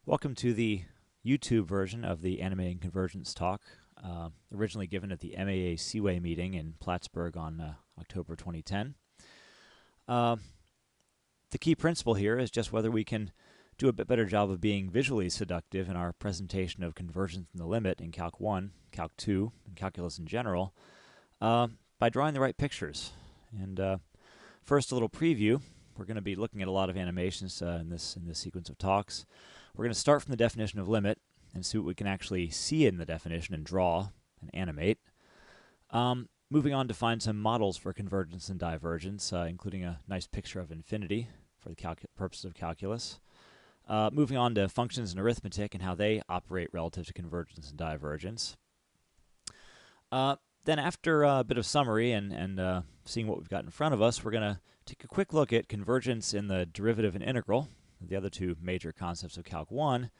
Welcome to the YouTube version of the Animating Convergence talk, originally given at the MAA Seaway Meeting in Plattsburgh on October 2010. The key principle here is just whether we can do a bit better job of being visually seductive in our presentation of convergence in the limit in Calc 1, Calc 2, and calculus in general by drawing the right pictures. And first, a little preview. We're going to be looking at a lot of animations in this sequence of talks. We're going to start from the definition of limit and see what we can actually see in the definition and draw and animate. Moving on to find some models for convergence and divergence, including a nice picture of infinity for the purposes of calculus. Moving on to functions and arithmetic and how they operate relative to convergence and divergence. Then after a bit of summary and seeing what we've got in front of us, we're going to take a quick look at convergence in the derivative and integral, the other two major concepts of Calc 1,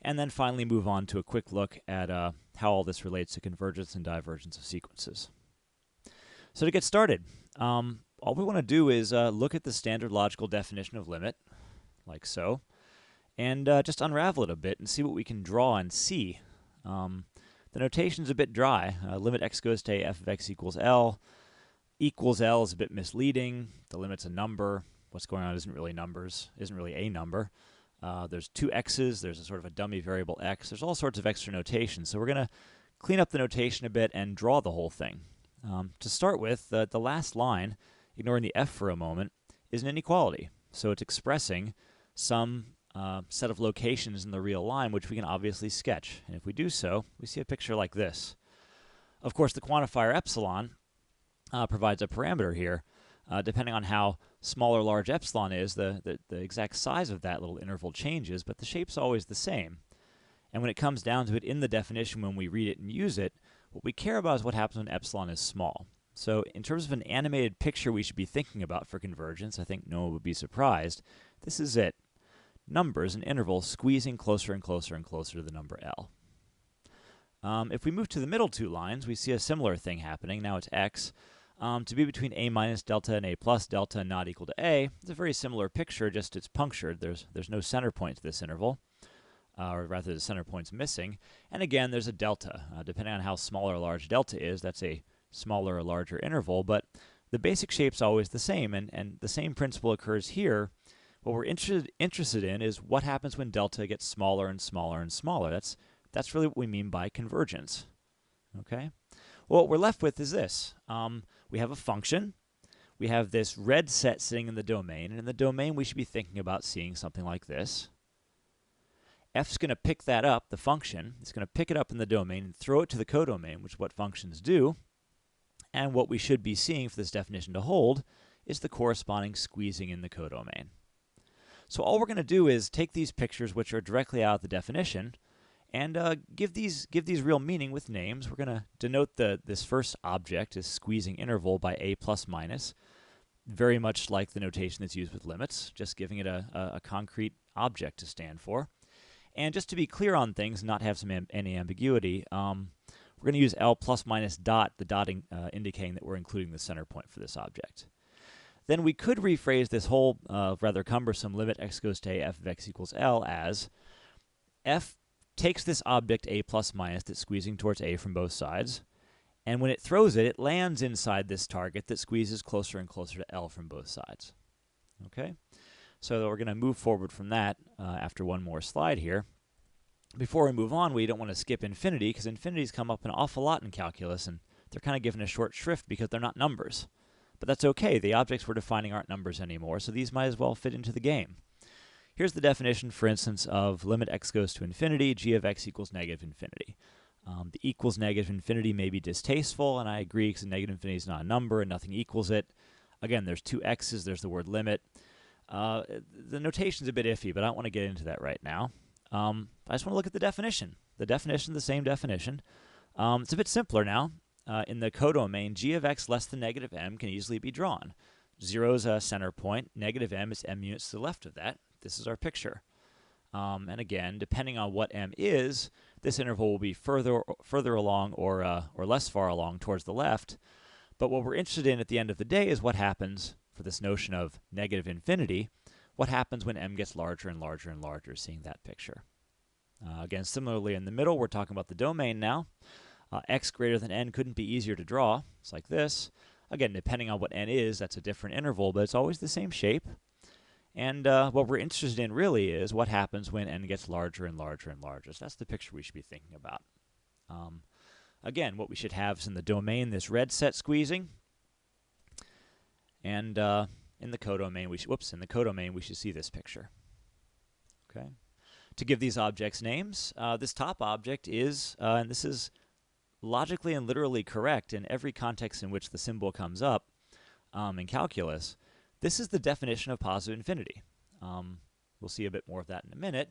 and then finally move on to a quick look at how all this relates to convergence and divergence of sequences. So to get started, all we want to do is look at the standard logical definition of limit, like so, and just unravel it a bit and see what we can draw and see. The notation's a bit dry. Limit x goes to a f of x equals L. Equals L is a bit misleading. The limit's a number. What's going on isn't really numbers, isn't really a number. There's two x's, there's a sort of a dummy variable x. There's all sorts of extra notation. So we're going to clean up the notation a bit and draw the whole thing. To start with, the last line, ignoring the f for a moment, is an inequality. So it's expressing some set of locations in the real line, which we can obviously sketch. And if we do so, we see a picture like this. Of course, the quantifier epsilon provides a parameter here. Depending on how small or large epsilon is, the exact size of that little interval changes, but the shape's always the same. And when it comes down to it in the definition, when we read it and use it, what we care about is what happens when epsilon is small. So in terms of an animated picture we should be thinking about for convergence, I think no one would be surprised. This is it. Numbers, an interval, squeezing closer and closer and closer to the number L. If we move to the middle two lines, we see a similar thing happening. Now it's x. To be between a minus delta and a plus delta not equal to a, it's a very similar picture, just it's punctured. There's no center point to this interval, or rather the center point's missing. And again, there's a delta. Depending on how small or large delta is, that's a smaller or larger interval, but the basic shape's always the same, and the same principle occurs here. What we're interested in is what happens when delta gets smaller and smaller and smaller. That's really what we mean by convergence. Okay? Well, what we're left with is this. We have a function. We have this red set sitting in the domain. And in the domain, we should be thinking about seeing something like this. F's going to pick that up, the function. It's going to pick it up in the domain and throw it to the codomain, which is what functions do. And what we should be seeing for this definition to hold is the corresponding squeezing in the codomain. So all we're going to do is take these pictures, which are directly out of the definition, and give these real meaning with names. We're going to denote this first object, this squeezing interval, by a plus minus, very much like the notation that's used with limits, just giving it a concrete object to stand for. And just to be clear on things, not have any ambiguity, we're going to use L plus minus dot, the dot indicating that we're including the center point for this object. Then we could rephrase this whole rather cumbersome limit x goes to a f of x equals L as f takes this object a plus minus that's squeezing towards a from both sides, and when it throws it, it lands inside this target that squeezes closer and closer to L from both sides. Okay? So we're going to move forward from that after one more slide here. Before we move on, we don't want to skip infinity, because infinities come up an awful lot in calculus, and they're kind of given a short shrift because they're not numbers. But that's okay. The objects we're defining aren't numbers anymore, so these might as well fit into the game. Here's the definition, for instance, of limit x goes to infinity, g of x equals negative infinity. The equals negative infinity may be distasteful, and I agree because negative infinity is not a number and nothing equals it. Again, there's two x's, there's the word limit. The notation's a bit iffy, but I don't want to get into that right now. I just want to look at the definition. The definition, the same definition. It's a bit simpler now. In the codomain, g of x less than negative m can easily be drawn. 0 is a center point, negative m is m units to the left of that. This is our picture. And again, depending on what m is, this interval will be further along or less far along towards the left. But what we're interested in at the end of the day is what happens for this notion of negative infinity. What happens when m gets larger and larger and larger, seeing that picture. Again, similarly in the middle, we're talking about the domain now. X greater than n couldn't be easier to draw. It's like this. Again, depending on what n is, that's a different interval, but it's always the same shape. And what we're interested in really is what happens when n gets larger and larger and larger. So that's the picture we should be thinking about. Again, what we should have is in the domain this red set squeezing, and in the codomain we should see this picture. Okay. To give these objects names, this top object is, and this is logically and literally correct in every context in which the symbol comes up in calculus. This is the definition of positive infinity. We'll see a bit more of that in a minute.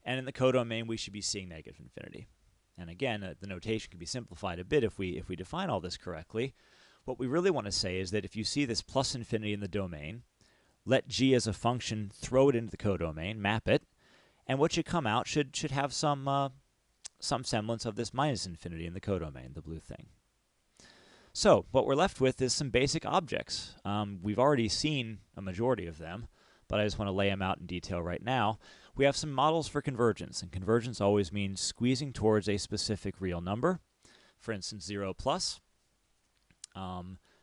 And in the codomain, we should be seeing negative infinity. And again, the notation can be simplified a bit if we define all this correctly. What we really want to say is that if you see this plus infinity in the domain, let g as a function, throw it into the codomain, map it, and what should come out should have some semblance of this minus infinity in the codomain, the blue thing. So what we're left with is some basic objects. We've already seen a majority of them, but I just want to lay them out in detail right now. We have some models for convergence, and convergence always means squeezing towards a specific real number. For instance, 0 plus.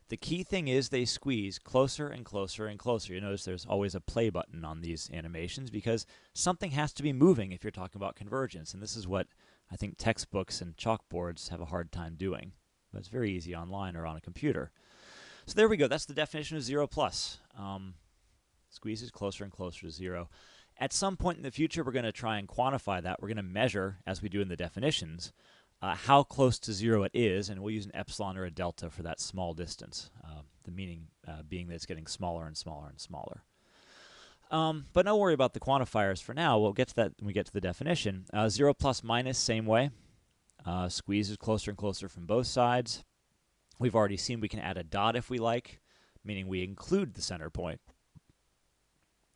The key thing is they squeeze closer and closer and closer. You notice there's always a play button on these animations because something has to be moving if you're talking about convergence, and this is what I think textbooks and chalkboards have a hard time doing. But it's very easy online or on a computer. So there we go. That's the definition of 0 plus. Squeezes closer and closer to 0. At some point in the future, we're going to try and quantify that. We're going to measure, as we do in the definitions, how close to 0 it is, and we'll use an epsilon or a delta for that small distance, the meaning being that it's getting smaller and smaller and smaller. But don't worry about the quantifiers for now. We'll get to that when we get to the definition. 0 plus minus, same way. Squeezes closer and closer from both sides. We've already seen we can add a dot if we like, meaning we include the center point.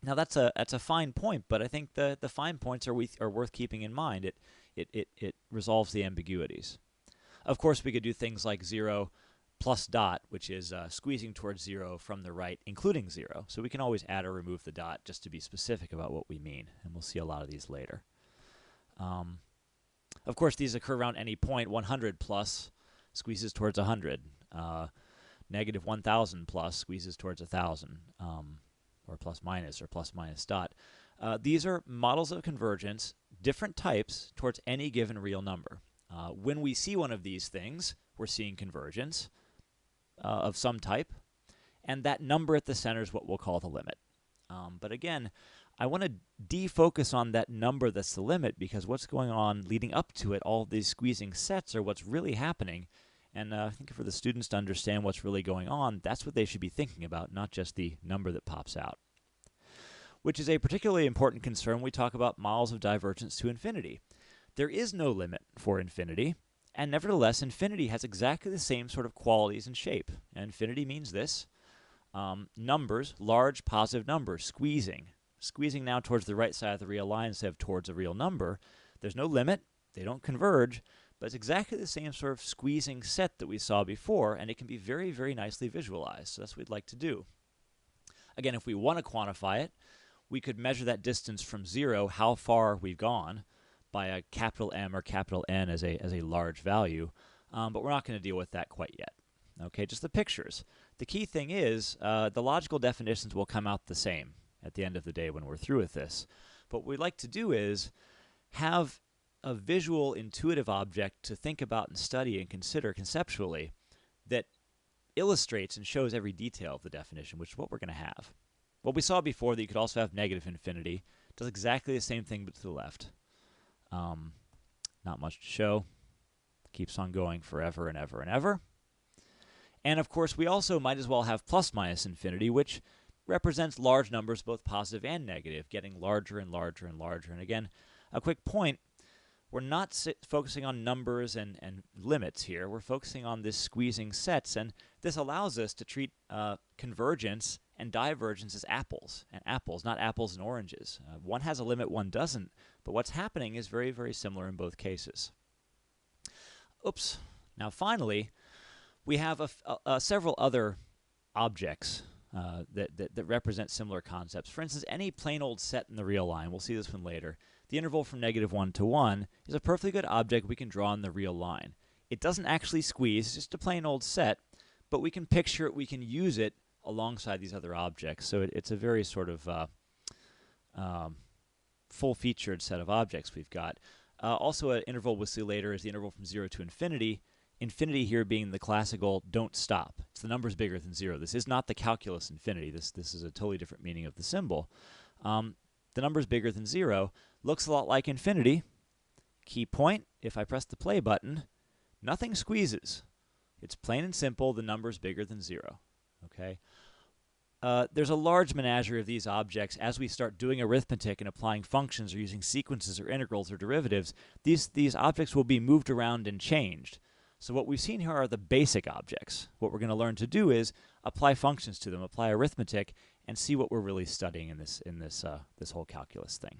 Now that's a fine point, but I think the fine points are worth keeping in mind. It resolves the ambiguities. Of course, we could do things like 0 plus dot, which is squeezing towards 0 from the right, including 0. So we can always add or remove the dot just to be specific about what we mean, and we'll see a lot of these later. Of course, these occur around any point. 100 plus squeezes towards 100. Negative 1,000 plus squeezes towards 1,000. Or plus minus dot. These are models of convergence, different types towards any given real number. When we see one of these things, we're seeing convergence of some type, and that number at the center is what we'll call the limit. But again, I want to defocus on that number that's the limit because what's going on leading up to it, all of these squeezing sets are what's really happening. And I think for the students to understand what's really going on, that's what they should be thinking about, not just the number that pops out. Which is a particularly important concern when we talk about models of divergence to infinity. There is no limit for infinity, and nevertheless, infinity has exactly the same sort of qualities and shape. And infinity means this. Numbers, large positive numbers, squeezing now towards the right side of the real line instead of towards a real number. There's no limit. They don't converge. But it's exactly the same sort of squeezing set that we saw before, and it can be very, very nicely visualized. So that's what we'd like to do. Again, if we want to quantify it, we could measure that distance from 0, how far we've gone, by a capital M or capital N as a large value. But we're not going to deal with that quite yet. Okay, just the pictures. The key thing is the logical definitions will come out the same at the end of the day when we're through with this. But what we'd like to do is have a visual, intuitive object to think about and study and consider conceptually that illustrates and shows every detail of the definition, which is what we're going to have. What we saw before, that you could also have negative infinity, does exactly the same thing but to the left. Not much to show. Keeps on going forever and ever and ever. And of course, we also might as well have plus minus infinity, which represents large numbers, both positive and negative, getting larger and larger and larger. And again, a quick point, we're not focusing on numbers and limits here. We're focusing on this squeezing sets, and this allows us to treat convergence and divergence as apples, and apples, not apples and oranges. One has a limit, one doesn't, but what's happening is very, very similar in both cases. Now finally, we have several other objects that represent similar concepts. For instance, any plain old set in the real line, we'll see this one later, the interval from -1 to 1 is a perfectly good object we can draw in the real line. It doesn't actually squeeze, it's just a plain old set, but we can picture it, we can use it alongside these other objects. So it's a very sort of full-featured set of objects we've got. Also, an interval we'll see later is the interval from 0 to infinity. Infinity here being the classical don't stop. It's the numbers bigger than 0. This is not the calculus infinity. This is a totally different meaning of the symbol. The numbers bigger than 0 looks a lot like infinity. Key point, if I press the play button, nothing squeezes. It's plain and simple, the numbers bigger than 0. Okay? There's a large menagerie of these objects. As we start doing arithmetic and applying functions or using sequences or integrals or derivatives, these objects will be moved around and changed. So what we've seen here are the basic objects. What we're going to learn to do is apply functions to them, apply arithmetic, and see what we're really studying in this whole calculus thing.